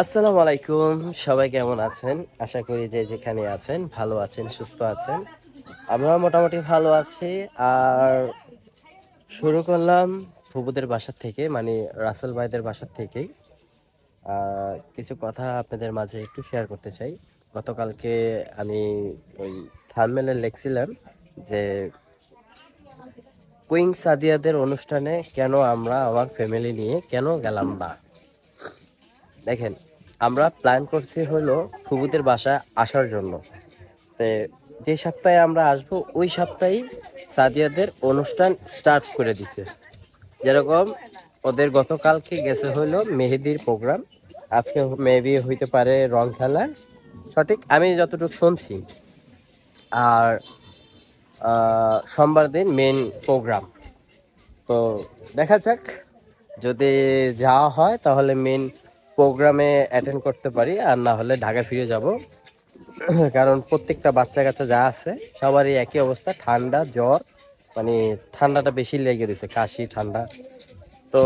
আসসালামু আলাইকুম, সবাই কেমন আছেন? আশা করি যে যেখানে আছেন ভালো আছেন, সুস্থ আছেন। আমরা মোটামুটি ভালো আছি। আর শুরু করলাম ফুবুদের বাসা থেকে, মানে রাসেল ভাইদের বাসা থেকেই। কিছু কথা আপনাদের মাঝে একটু শেয়ার করতে চাই। গতকালকে আমি ওই থাম্বনেলে লিখছিলাম যে কুইং সাদিয়াদের অনুষ্ঠানে কেন আমরা আমার ফ্যামিলি নিয়ে কেন গেলাম না। দেখেন, আমরা প্ল্যান করছি হলো ফুবুদের বাসায় আসার জন্য। তো যে সপ্তাহে আমরা আসবো ওই সপ্তাহেই সাদিয়াদের অনুষ্ঠান স্টার্ট করে দিছে। যেরকম ওদের গতকালকে গেছে হলো মেহেদির প্রোগ্রাম, আজকে মেবি হইতে পারে রং খেলা, সঠিক আমি যতটুকু শুনছি। আর সোমবার দিন মেন প্রোগ্রাম। তো দেখা যাক, যদি যাওয়া হয় তাহলে মেন প্রোগ্রামে অ্যাটেন্ড করতে পারি, আর না হলে ঢাকা ফিরে যাব। কারণ প্রত্যেকটা বাচ্চা কাচ্চা যা আছে সবারই একই অবস্থা, ঠান্ডা জ্বর, মানে ঠান্ডাটা বেশি লেগে দিছে, কাশি ঠান্ডা। তো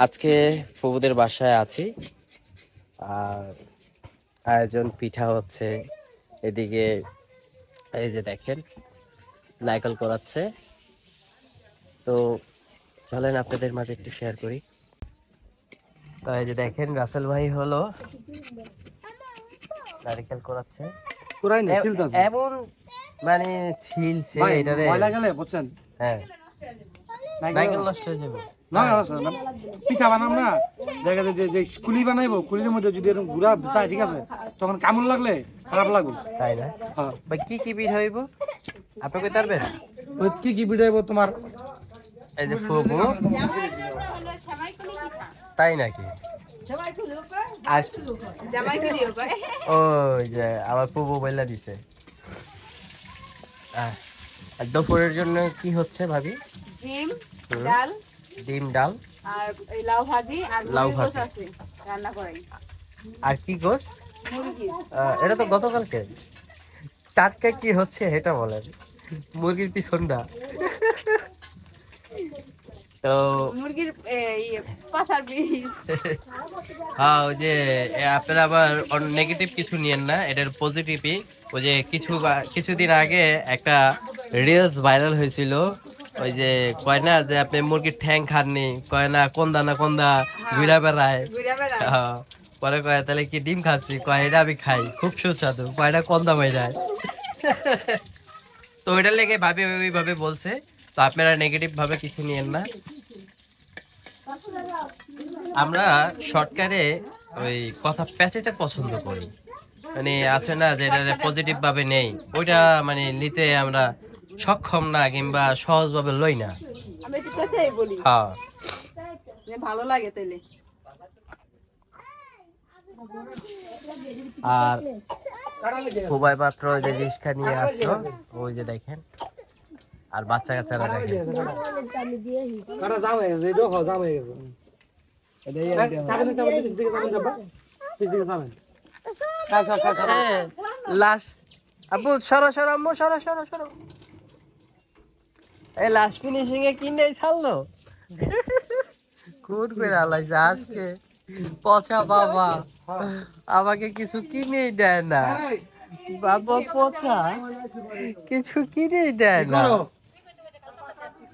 আজকে ফুবুদের বাসায় আছি। আর আয়োজন পিঠা হচ্ছে এদিকে, এই যে দেখেন নারকেল করাচ্ছে। তো চলেন আপনাদের মাঝে একটু শেয়ার করি। তো এই যে দেখেন রাসেল ভাই হলো নারকেল করাচ্ছে, পুরাই না ছিলতাছে এমন মানে ছিলছে ভাই এটারে। ময়লা গেলে বুঝছেন হ্যাঁ, নারকেল নষ্ট হয়ে যাবে। না না না, পিঠা বানাম না দেখা যায় যে কুলি বানাইবো, কুলির মধ্যে যদি এরকম গুড়া চাই ঠিক আছে, তখন কামড় লাগলে খারাপ লাগবে। তাই না? হ্যাঁ, ভাই কি কি পিঠা হইব আপনি কই পারবেন? ওই কি পিঠাইবো তোমার? এই যে ফুবু, তাই নাকি? আর ওই যে আমার ফুবু বইলা দিছে। আর দুপুরের জন্য কি হচ্ছে ভাবি? ডিম হুম, ডাল ডিম ডাল আর এই লাউ ভাজি আর লাউ মুরগি গোশ ভাজি। আছে রান্না করাই আর কি গোস? মুরগি এটা তো গতকালকে। টাটকা কি হচ্ছে এটা বলেন, মুরগির পিছনটা। তো মুরগির পাছার পিস হ্যাঁ, ওই যে আপনারা আবার নেগেটিভ কিছু নিয়েন না, এটার পজিটিভই। ওই যে কিছুদিন আগে একটা রিলস ভাইরাল হয়েছিল, ওই যে কয় না যে আপনি মুরগির ঠ্যাং খাননি, কয় না কোনদা না কোনদা ঘুরা বেড়ায়। ঘুরে বেড়ায়। হ্যাঁ, পরে কয় তাহলে কি ডিম খাচ্ছি, কয় এটা আমি খাই খুব সুস্বাদু, কয় এটা কোনদা বাইরায়। তো ওইটার লেগে ভাবে ওইভাবে বলছে। তো আপনারা নেগেটিভ ভাবে কিছু নিয়েন না। আমরা শর্টকাটে ওই কথা প্যাচেতে পছন্দ করি, মানে আছে না যে এটা পজিটিভ ভাবে নেই, ওইটা মানে নিতে আমরা সক্ষম না, কিংবা সহজ ভাবে লই না। আমি একটু কাছেই বলি হ্যাঁ, যে ভালো লাগে তাইলে। আর খুবই মাত্র ওই যে রিক্সা নিয়ে আসলো, ওই যে দেখেন, আর বাচ্চা কাচ্চারা দেখেন। কাটা জাম হয়ে গেছে, দেখো জাম হয়ে গেছে। চাবেন চাবেন পিছ দিকে যাবেন, যাবা পিছ দিকে যাবেন। লাস্ট আব্বু সরো সরো, আম্মু সরো সরো সরো। এই লাস্ট ফিনিশিং এ কিনে ছাড়লো, কোন করে আলাইছে আজকে পচা বাবা, আমাকে কিছু কিনেই দেয় না। বাবা পচা, কিছু কিনেই দেয় না।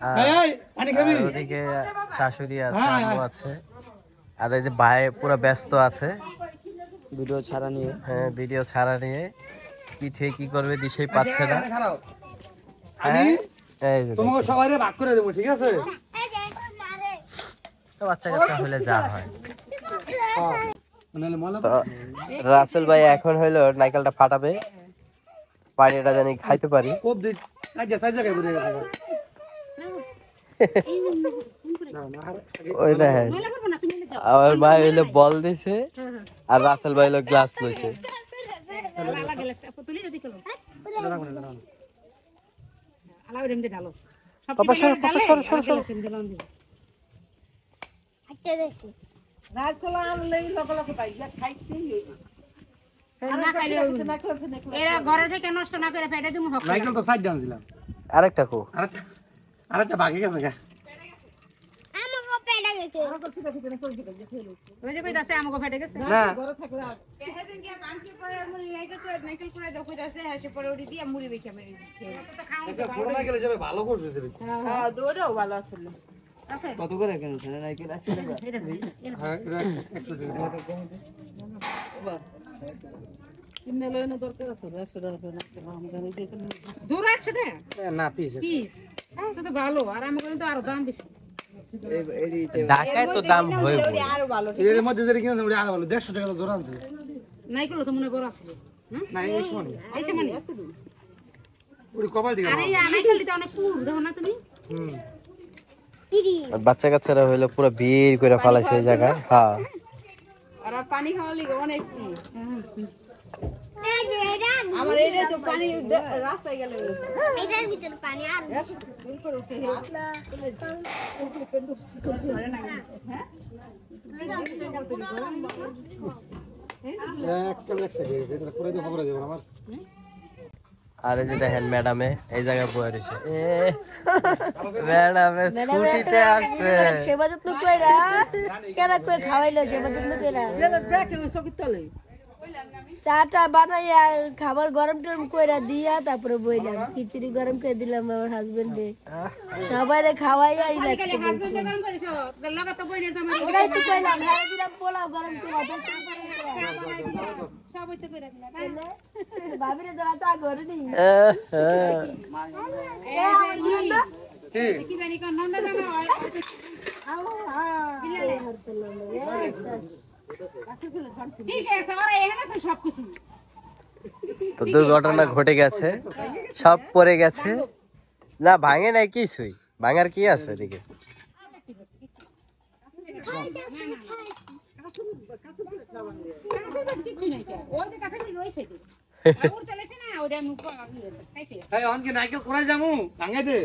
আর ওদিকে শাশুড়ি আছে, আম্মু আছে, আর এই যে ভাই পুরো ব্যস্ত আছে ভিডিও ছাড়া নিয়ে। হ্যাঁ, ভিডিও ছাড়া নিয়ে। কি ঠিক কি করবে দিশেই পাচ্ছে না। আমি হ্যাঁ, এই যে তোমাকে দেখুন। সবাই ভাগ করে দেবো, ঠিক আছে? তো বাচ্চা কাচ্চা হলে যা হয়। নাহলে ময়লা তো রাসেল ভাই এখন হইলো নাইকেলটা ফাটাবে, পানিটা জানি খাইতে পারি। কোপ দিক আগে সাইজ জায়গায় বেরিয়ে গেছে। ওই দেখেন, আমার ভাই হইলো বল দিছে, আর রাসেল ভাই হইলো গ্লাস লইছে। পাপা সরো, পাপা সরো সরো সরো। এরা ঘরে থেকে নষ্ট না করে ফেটে দিমু হক নাইকেল তো সাইড ডাউন দিলাম। আরেকটা কো। আরেকটা বাকি গেছে গা। ওই যে কইতাছে আমাকে ফেটে গেছে না সেদিন গিয়ে বাংকি করে মুড়ি নাইকেল করে দাও কইতাছে হাসি পরে উড়ি দিয়ে মুড়ি বেকে আমি একটা ফোন না গেলে যাবে ভালো করছিস রে হ্যাঁ দৌড়ও ভালো ছিল আছে কত করে কেন ছেলে নাকি রাখতে দেবা হ্যাঁ 100 টাকা কিনে লইনো দরকার আছে 100 টাকা জোর 100 টাকা না পিস পিস তো তো ভালো আর আমাকে তো আরো দাম বেশি ঢাকায় তো দাম হয় আরো ভালো এর মধ্যে যেটা কিনা ওটা আরো ভালো 150 টাকা জোর আনছে নাইকেল তো মনে বড় আছে না এই শোন এই সমানে ওই কপাল দিকে আরে নাইকেল তো অনেক পুর দেখো না তুমি বাচ্চা কাচ্চারা হইলো পুরো ভিড় করে ফেলাইছে এই জায়গায় হ্যাঁ আর পানি খাওয়া লাগে অনেক আমার এইটা তো পানি রাস্তায় গেলে এটার ভিতরে পানি আর একটা লেখছে এটা করে দাও খবর দেব আমার আর এই যে দেখেন ম্যাডামে এই জায়গায় বয়ে রয়েছে ম্যাডামে ছুটিতে আছে সেবা যত্ন কইরা কেন কই খাওয়াইলো সেবা যত্ন কইরা চাটা বানাইয়া খাবার গরম টরম কইরা দিয়া তারপরে বইলাম খিচুড়ি গরম করে দিলাম আমার হাজবেন্ডে সবাইরে খাওয়াইয়া রিল্যাক্স করে হাজবেন্ড গরম করেছো লগা তো বইনের দাম ওরাই তো কইলাম হ্যাঁ দিলাম পোলাও গরম করে সব হইতে করে দিলাম ভাবিরে যারা তা ঘরে নেই কি জানি কোন নন্দা জানা হয় ঠিক আছে ওরা এখানে তো সব কিছু তো দুর্ঘটনা ঘটে গেছে সব পড়ে গেছে না ভাঙে নাই কিছুই ভাঙার কি আছে এদিকে কিছু নাই কে ওই যে কাছে রইছে কি ওর চলেছে না ওটা মুখ লাগিয়েছে খাইতে এই অনকে নাইকেল কোরাই যামু ভাঙাইতে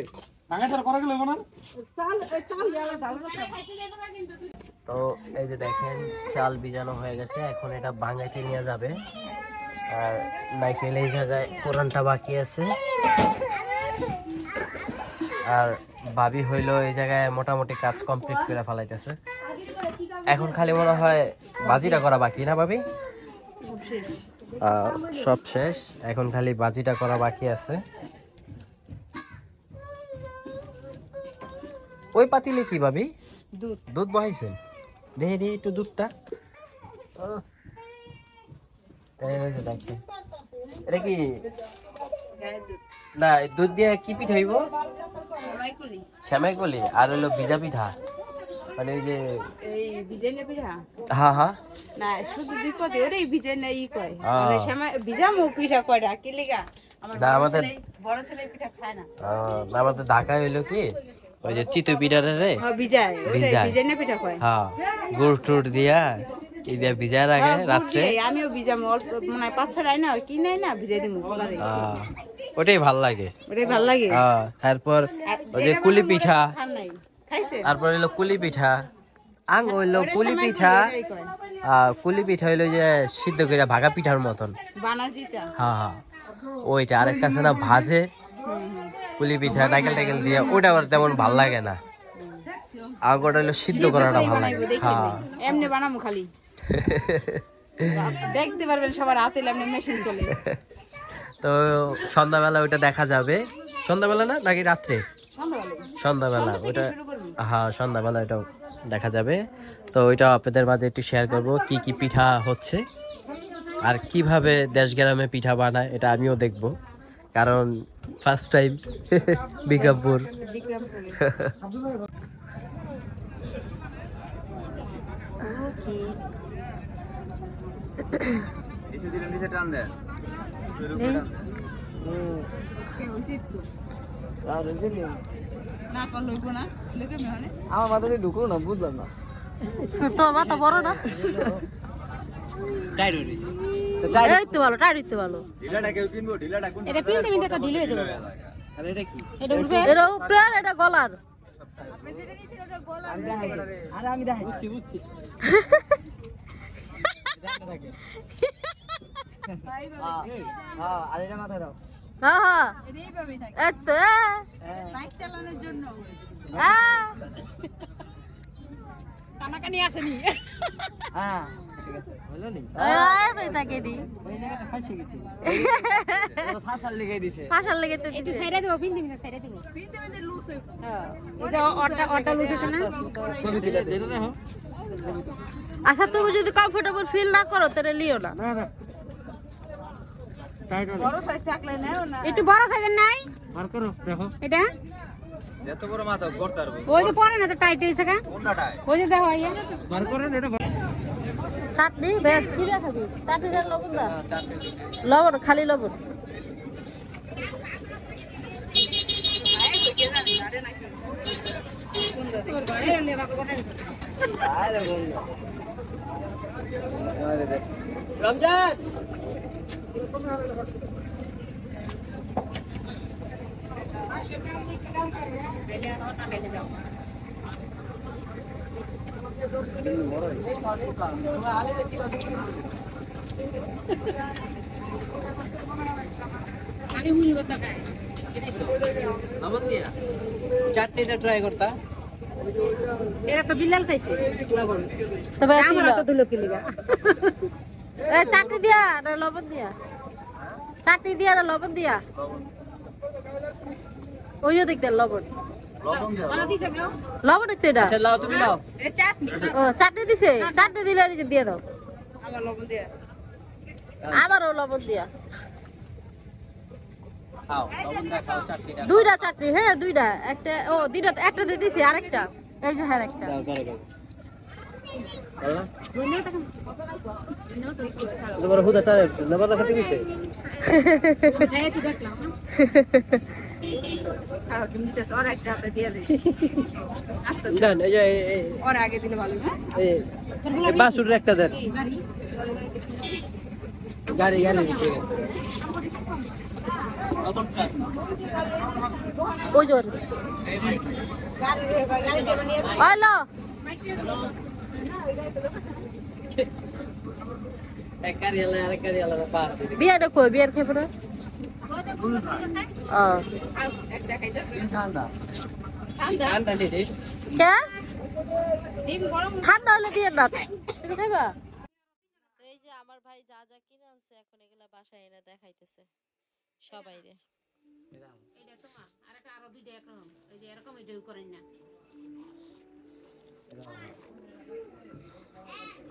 ভাঙাইতে করা গেল না তো এই যে দেখেন চাল ভিজানো হয়ে গেছে এখন এটা ভাঙাইতে নিয়ে যাবে আর নাইকেল এই জায়গায় কোরআনটা বাকি আছে আর ভাবি হইলো এই জায়গায় মোটামুটি কাজ কমপ্লিট করে ফেলাইতেছে এখন খালি মনে হয় বাজিটা করা বাকি না ভাবি সব শেষ এখন খালি বাজিটা করা বাকি আছে ওই পাতিলে কি ভাবি দুধ দুধ বহাইছেন দেখে দিয়ে একটু দুধটা এটা কি না দুধ দিয়ে কি পিঠা হইব শ্যামাই কলি আর হইলো ভিজা পিঠা মানে ওই যে এই বিজেলে পিঠা হ্যাঁ হ্যাঁ না শুধু দুই পদে ওটাই ভিজে না ই কয় মানে সময় ভিজা মু পিঠা কয়টা কি লিগা আমার না আমাদের বড় ছেলে পিঠা খায় না না আমাদের ঢাকায় হইলো কি ওই যে চিতই পিঠাটা রে হ্যাঁ ভিজায় ওটাই ভিজায়। ভিজে না পিঠা কয় হ্যাঁ গুড় টুড় দিয়া এই দিয়া ভিজায় রাখে রাত্রে আমিও ভিজাম অল্প মানে 5-6 আই না কি নাই না ভিজাই দিমু কলারে ওটাই ভাল লাগে ওটাই ভালো লাগে তারপর ওই যে কুলি পিঠা খান নাই খাইছে তারপর হইলো কুলি পিঠা আং হইলো কুলি পিঠা কুলি পিঠা হইলো যে সিদ্ধ করে ভাগা পিঠার মতন বানাজিটা হ্যাঁ হ্যাঁ ওইটা আরেকটা আছে না ভাজে কুলি পিঠা নাইকেল টাইকেল দিয়ে ওটা আবার তেমন ভাল লাগে না আগটা হইলো সিদ্ধ করাটা ভাল লাগে হ্যাঁ এমনি বানামু খালি দেখতে পারবেন সবার হাতে এমনি মেশিন চলে তো সন্ধ্যাবেলা ওইটা দেখা যাবে সন্ধ্যাবেলা না নাকি রাত্রে সন্ধ্যাবেলা ওইটা হ্যাঁ সন্ধ্যাবেলা এটা দেখা যাবে তো ওইটা আপনাদের মাঝে একটু শেয়ার করব কি কি পিঠা হচ্ছে আর কিভাবে দেশ গ্রামে পিঠা বানায় এটা আমিও দেখব কারণ ফার্স্ট টাইম বিক্রমপুর না কল লইব না লইকে মেহনে আমার মাথাতে ঢুকলো না বুঝলাম না তোর মাথা বড় না টাইট হইছে এই তো ভালো টাইট হইতে ভালো ঢিলাটা কেউ কিনবো ঢিলাটা কোন এটা পিনতে পিনতে তো ঢিলে যাবে আর এটা কি এটা উঠবে এর উপরে আর এটা গলার আপনি যেটা নিছেন ওটা গলা আরে আমি দেখি বুঝছি বুঝছি হ্যাঁ আর এটা মাথায় দাও হ্যাঁ হ্যাঁ এটাই পাবে থাকে এই তো বাইক চালানোর জন্য কানাকানি আসেনি হ্যাঁ ঠিক আছে হলো নি আর নাই তাকে দি ওই জায়গাতে ফাঁসে গেছে ও ফাঁসার লেগে দিছে ফাঁসার লেগে তো একটু সাইডে দেব পিন দিবি না সাইডে দেব পিন দিবি লুজ হই হ্যাঁ এই যে অটা লুজ আছে না ছবি দিলে দেখো আচ্ছা তুমি যদি কমফোর্টেবল ফিল না করো তাহলে লিও না না না টাইট বড় সাইজ থাকলে নাও না একটু বড় সাইজের নাই বার করো দেখো এটা যত বড় মাথা করতে পারবো ওই যে পরে না তো টাইট হইছে কা কোনটাটায় ওই যে দেখো আইয়া বার করেন এটা চাটনি বেশ কি দেখাবি চাটনি দেন লবণ দা চারটে লবণ খালি লবণ রমজান আমি মুই কথা খাই লবণ দিয়া চাটনিটা ট্রাই করতা এরা তো বিল্লাল চাইছে লবণ তবে আমরা তো দুলো কিলিগা এ চাটনি দিয়া না লবণ দিয়া চাটনি দিয়া না লবণ দিয়া ওইও দেখতে লবণ ভালো দিছে গো লবণ তো এটা আচ্ছা লাও তুমি লাও এ চাটনি ও চাটনি দিছে চাটনি দিলে এই যে দিয়ে দাও আবার লবণ দিয়ে আবারও লবণ দিয়া খাও লবণ দা খাও চাটনিটা দুইটা চাটনি হ্যাঁ দুইটা একটা ও দুইটা একটা দিয়ে দিছি আরেকটা এই যে হ্যাঁ একটা দাও করে করো করো বইনা তখন তোমার হুদা তারে নেবাদা খেতে গেছে যাই একটু দেখলাম আর তুমি দিতেছ আর একটা হাতে দিয়ে দে আস্তে দেন এই যে আর আগে দিলে ভালো না এই বাসুর একটা দেন গাড়ি গাড়ি ঠিক আছে ওই জোর গাড়ি দিয়ে নিয়ে হ্যালো এক গাড়ি আলা আরেক গাড়ি আলা পার দিবি বিয়াটা কই বিয়ার খেয়ে পড়ে ও একটা খাইতেছে ঠান্ডা ঠান্ডা ঠান্ডা নেই রে কে ডিম গরম ঠান্ডা হলে দিয়ে না তুমি খাইবা এই যে আমার ভাই যা যা কিনে আনছে এখন এগুলা বাসায় এনে দেখাইতেছে সবাইরে এটা তোমার আরেকটা আরো দুইটা একরকম এই যে এরকম এটাও করেন না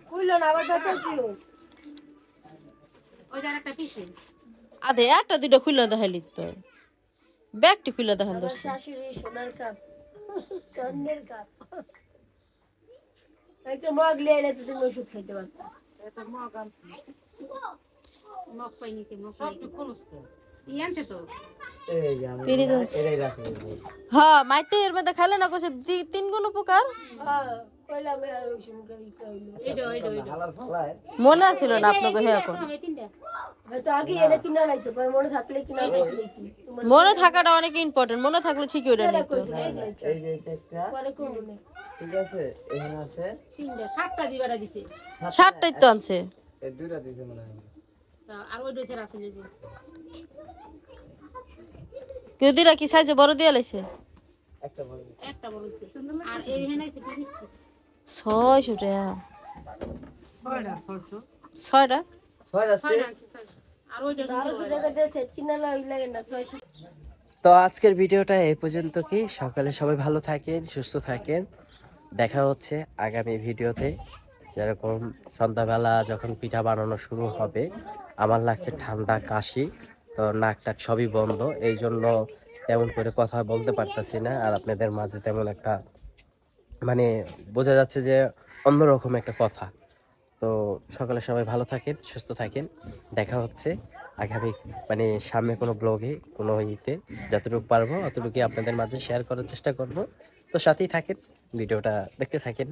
কইলো না আবার বেচা কি ওই যে আরেকটা পিছে আদে একটা দুইটা খুলে দেখাইলি তো ব্যাগটি খুলে দেখান দোস শাশুড়ি সোনার কাপ চন্দের কাপ একটা মগ লিয়ে এলে তুমি ওষুধ খাইতে পারতা এটা মগ মগ পাই নিতে মগ পাই ই আনছে তো এই যে আমি পেরিদাস এটাই রাখছি হ্যাঁ মাইতে এর মধ্যে খাইলে না কইছে তিন গুণ উপকার হ্যাঁ কইলাম আর ওই সময় কইলো এইটা হালার ফলায় মনে আছিল না আপনাকে হে এখন এই তিনটা হয়তো আগে এনে কিনা লাইছে পরে মনে থাকলে কিনা লাইছে মনে থাকাটা অনেক ইম্পর্টেন্ট মনে থাকলে ঠিকই ওটা নিত এই যে চারটা পরে কোন ঠিক আছে এখানে আছে তিনটা সাতটা দিবাটা দিছে সাতটাই তো আনছে এই দুইটা দিতে মনে হয় তা আর ওই ডোজের আছে যে কেউ দিরা কি সাইজে বড় দিয়ে লাইছে একটা বল একটা বড় দিছে আর এইখানে আছে 600 টাকা 6টা ছয় আছে আর ওইটা তো আজকের ভিডিওটা এই পর্যন্ত কি সকালে সবাই ভালো থাকেন সুস্থ থাকেন দেখা হচ্ছে আগামী ভিডিওতে যেরকম সন্ধ্যাবেলা যখন পিঠা বানানো শুরু হবে আমার লাগছে ঠান্ডা কাশি তো নাক টাক সবই বন্ধ এই জন্য তেমন করে কথা বলতে পারতেছি না আর আপনাদের মাঝে তেমন একটা মানে বোঝা যাচ্ছে যে অন্যরকম একটা কথা তো সকালে সবাই ভালো থাকেন সুস্থ থাকেন দেখা হচ্ছে আগামী মানে সামনে কোনো ব্লগে কোনো ইতে যতটুকু পারবো অতটুকুই আপনাদের মাঝে শেয়ার করার চেষ্টা করব তো সাথেই থাকেন ভিডিওটা দেখতে থাকেন